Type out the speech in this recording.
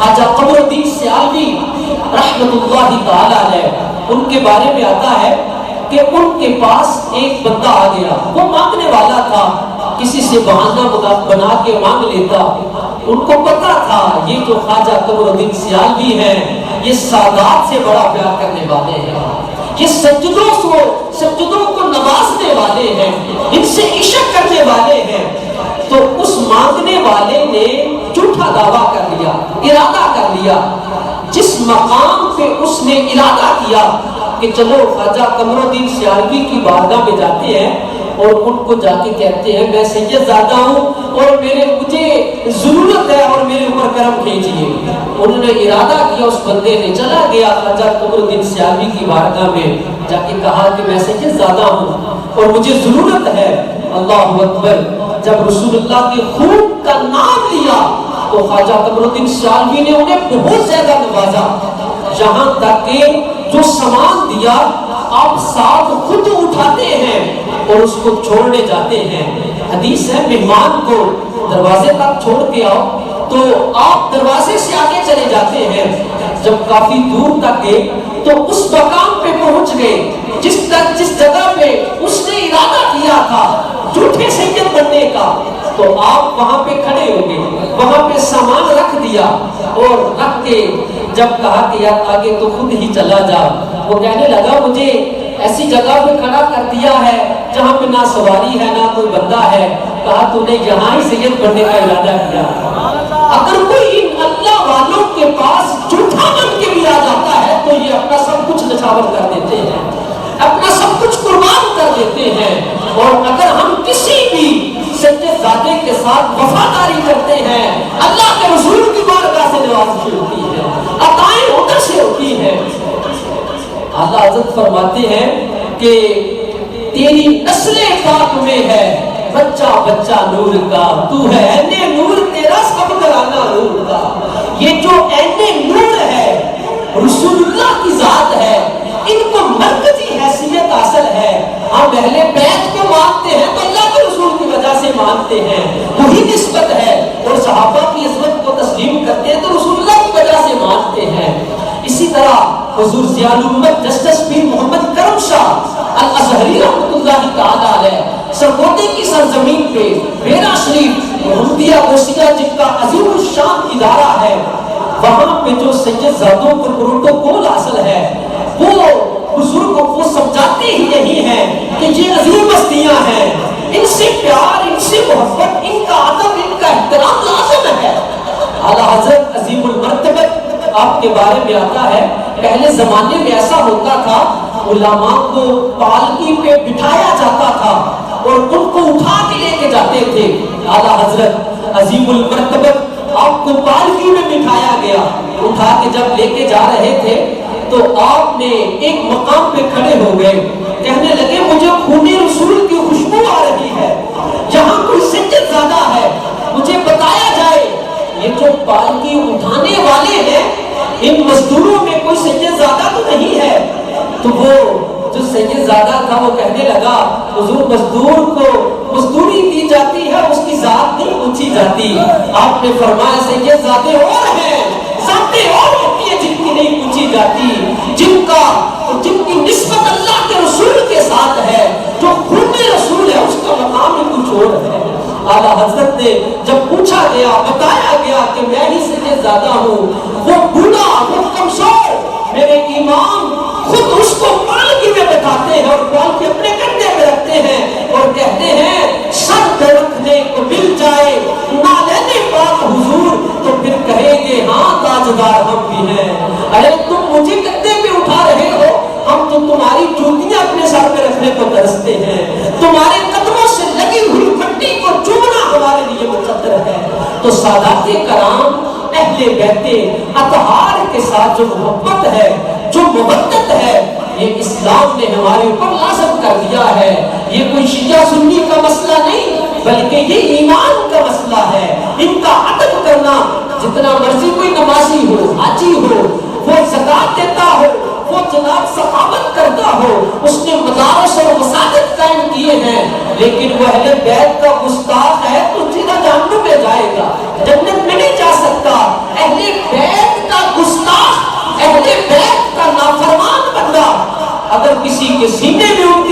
خواجہ قمر الدین سیالوی رحمت اللہ تعالی علیہ، ان کے بارے میں آتا ہے کہ ان کے پاس ایک بندہ آ گیا، وہ مانگنے والا تھا، کسی سے بہانہ بنا کے مانگ لیتا۔ ان کو پتا تھا یہ جو خواجہ قمر الدین سیالوی ہیں یہ سادات سے بڑا پیار کرنے والے ہیں، یہ سجدوں کو نوازنے والے ہیں، ان سے عشق کرنے والے ہیں۔ تو اس مانگنے والے نے جھوٹا دعویٰ کر لیا، ارادہ کر لیا۔ جس مقام پہ اس نے ارادہ کیا کہ چلو خواجہ قمر الدین سیالوی کی بارگاہ میں جاتے ہیں اور ان کو جا کے کہتے ہیں میں سید زادہ ہوں اور مجھے ضرورت ہے اور میرے اوپر کرم کیجیے۔ انہوں نے ارادہ کیا، اس بندے نے چلا گیا خواجہ قمر الدین سیالوی کی بارگاہ میں، جا کے کہا کہ میں سید زادہ ہوں اور مجھے ضرورت ہے۔ اللہ اکبر! جب رسول اللہ کے خون کا نام لیا تو خواجہ قمر الدین سیالوی نے انہیں بہت زیادہ نوازا، یہاں تک کہ جو سامان دیا آپ ساتھ خود اٹھاتے ہیں اور اس کو چھوڑنے جاتے ہیں۔ حدیث ہے مہمان کو دروازے تک چھوڑ کے آؤ تو آپ دروازے سے آگے چلے جاتے ہیں۔ جب کافی دور تک گئے تو اس مقام پہ پہنچ گئے جس جگہ پہ اس نے ارادہ کیا تھا جھوٹے سید بننے کا، تو آپ وہاں پہ کھڑے ہو گئے، وہاں پہ سامان رکھ دیا اور رکھ کے جب کہا کہ یار آگے تو خود ہی چلا جا، وہ کہنے لگا مجھے ایسی جگہ پہ کھڑا کر دیا ہے جہاں پہ نہ سواری ہے نہ کوئی بندہ ہے، کہا تو نے یہاں ہی سید بننے کا ارادہ کیا۔ اگر کوئی ان اللہ والوں کے پاس جھوٹا بن کے بھی آ جاتا ہے تو یہ اپنا سب کچھ نچھاور کر دیتے ہیں، اپنا سب کچھ قربان کر دیتے ہیں۔ اور اگر ہم کسی بھی سید زادے کے ساتھ وفاداری کرتے ہیں، اللہ کے رسول کی بارگاہ سے نوازش ہوتی ہے، عطائیں ادھر سے ہوتی ہے۔ اعلیٰ حضرت فرماتے ہیں کہ تیری نسل پاک میں ہے بچہ بچہ نور کا، تو ہے عین نور تیرا سب گھرانہ نور کا۔ یہ جو عین نور ہے رسول اللہ کی ذات ہے، ان کو مرکزی حیثیت حاصل ہے۔ ہم اہل بیت کو مانتے ہیں تو اللہ کے رسول کی وجہ سے مانتے ہیں، وہی نسبت ہے، اور صحابہ کی عظمت کو تسلیم کرتے ہیں تو رسول اللہ کی وجہ سے مانتے ہیں۔ اسی طرح حضور ضیاء الامت جسٹس پیر محمد کرم شاہ الازہری رحمۃ اللہ تعالی علیہ سرگودے کی سرزمین پہ بیرا شریف محمدیہ غوثیہ جن کا عظیم الشان ادارہ ہے، وہاں پہ جو سید زادوں کو پروٹوکول حاصل ہے وہ بزرگوں کو سمجھاتے ہی نہیں ہیں کہ یہ عظیم ہستیاں ہیں، ان سے پیار، ان سے محبت، ان کا ادب، ان کا احترام لازم ہے۔ اعلیٰ حضرت عظیم المرتبت آپ کے بارے میں آتا ہے، پہلے زمانے میں ایسا ہوتا تھا علماء کو پالکی پہ بٹھایا جاتا تھا اور ان کو اٹھا کے لے کے جاتے تھے۔ اعلیٰ حضرت عظیم المرتبت آپ کو پالکی میں بٹھایا گیا، اٹھا کے جب لے کے جا رہے تھے تو آپ نے ایک مقام پہ کھڑے ہو گئے، کہنے لگے مجھے خون رسول کی خوشبو آ رہی ہے، یہاں کوئی سید زادہ ہے، مجھے بتایا جائے یہ جو پالکی اٹھانے والے ہیں ان مزدوروں میں کوئی سید زادہ تو نہیں ہے۔ تو وہ جو سید زادہ تھا وہ کہنے لگا حضور مزدور کو مزدوری دی جاتی ہے، اس کی ذات نہیں پوچھی جاتی۔ آپ نے فرمایا سید زادے اور ہیں، ذاتیں اور ہوتی ہیں جن کی نہیں پوچھی جاتی، جن کی نسبت اللہ کے رسول کے ساتھ ہے، جو خون رسول ہے اس کا مقام ہی کچھ اور ہے۔ اعلیٰ حضرت نے جب پوچھا گیا، بتایا گیا کہ میں ہی سید زادہ ہوں، وہ بوڑھا، وہ کمزور، میرے امام خود اس کو پالکی میں بٹھاتے ہیں اور پالکی اپنے کندھے میں رکھتے ہیں اور کہتے ہیں سر پہ رکھنے کو مل جائے نہ لینے پاک حضور تو پھر کہیں گے ہاں تاجدار ہم بھی ہیں۔ ارے تم مجھے کندھے پہ اٹھا رہے ہو، ہم تو تمہاری جوتیاں اپنے سر پہ رکھنے کو ترستے ہیں، تمہارے قدموں سے لگی ہوئی مٹی کو چومنا ہمارے لیے مقدر ہے۔ تو سادات کرام اہل بیت اطہار کے ساتھ جو محبت ہے، جو مودت ہے، یہ اسلام نے ہمارے اوپر لازم کر دیا ہے۔ یہ کوئی شیعہ سنی کا مسئلہ نہیں بلکہ یہ ایمان کا مسئلہ ہے۔ ان کا ادب کرنا، جتنا مرضی کوئی نمازی ہو، حاجی ہو، وہ زکات دیتا ہو، وہ جناب سخاوت کرتا ہو، اس نے مدارس اور مساجد قائم کیے ہیں، لیکن وہ اہل بیت کا گستاخ ہے تو سیدھا جہنم میں جائے گا، جنت میں نہیں جا سکتا۔ اہل بیت اگر کسی کے سینے میں ان